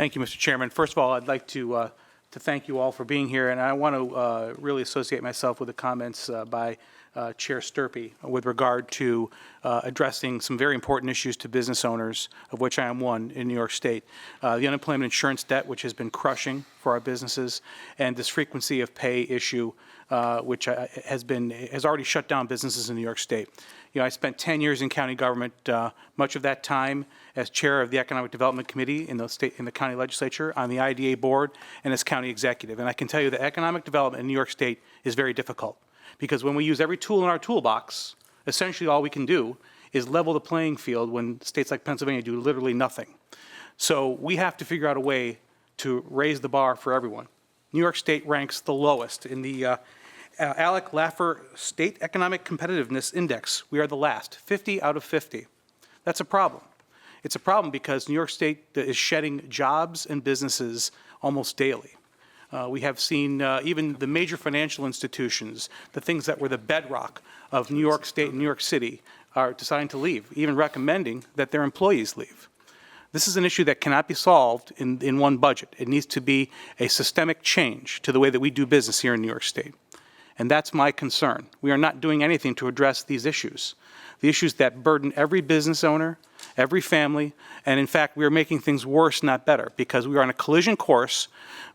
Thank you, Mr. Chairman. First of all, I'd like to thank you all for being here, and I want to really associate myself with the comments by Chair Sturpey with regard to addressing some very important issues to business owners, of which I am one in New York State. The unemployment insurance debt, which has been crushing for our businesses, and this frequency of pay issue, which has already shut down businesses in New York State. You know, I spent 10 years in county government, much of that time as chair of the Economic Development Committee in the county legislature, on the IDA board, and as county executive. And I can tell you that economic development in New York State is very difficult, because when we use every tool in our toolbox, essentially all we can do is level the playing field when states like Pennsylvania do literally nothing. So we have to figure out a way to raise the bar for everyone. New York State ranks the lowest in the Alec Laffer State Economic Competitiveness Index. We are the last, 50 out of 50. That's a problem. It's a problem because New York State is shedding jobs and businesses almost daily. We have seen even the major financial institutions, the things that were the bedrock of New York State and New York City, are deciding to leave, even recommending that their employees leave. This is an issue that cannot be solved in one budget. It needs to be a systemic change to the way that we do business here in New York State. And that's my concern. We are not doing anything to address these issues, the issues that burden every business owner, every family, and in fact, we are making things worse, not better, because we are on a collision course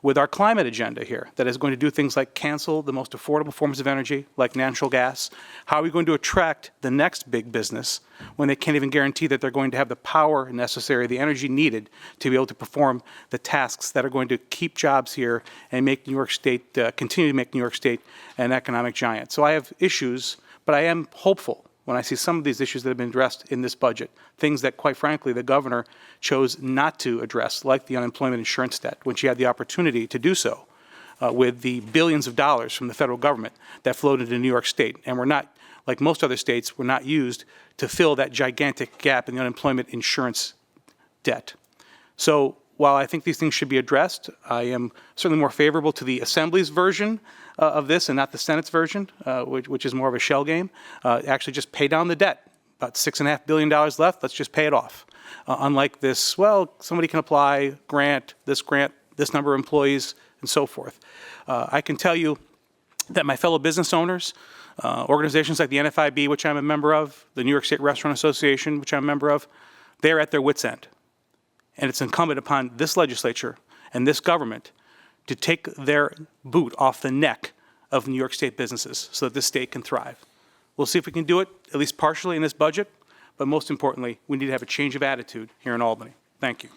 with our climate agenda here that is going to do things like cancel the most affordable forms of energy, like natural gas. How are we going to attract the next big business when they can't even guarantee that they're going to have the power necessary, the energy needed to be able to perform the tasks that are going to keep jobs here and make New York State, continue to make New York State an economic giant? So I have issues, but I am hopeful when I see some of these issues that have been addressed in this budget, things that, quite frankly, the governor chose not to address, like the unemployment insurance debt, when she had the opportunity to do so with the billions of dollars from the federal government that flowed into New York State, and were not, like most other states, were not used to fill that gigantic gap in the unemployment insurance debt. So while I think these things should be addressed, I am certainly more favorable to the Assembly's version of this and not the Senate's version, which is more of a shell game. Actually just pay down the debt. About $6.5 billion left, let's just pay it off. Unlike this, well, somebody can apply, grant, this number of employees, and so forth. I can tell you that my fellow business owners, organizations like the NFIB, which I'm a member of, the New York State Restaurant Association, which I'm a member of, they're at their wits' end. And it's incumbent upon this legislature and this government to take their boot off the neck of New York State businesses so that this state can thrive. We'll see if we can do it, at least partially in this budget, but most importantly, we need to have a change of attitude here in Albany. Thank you.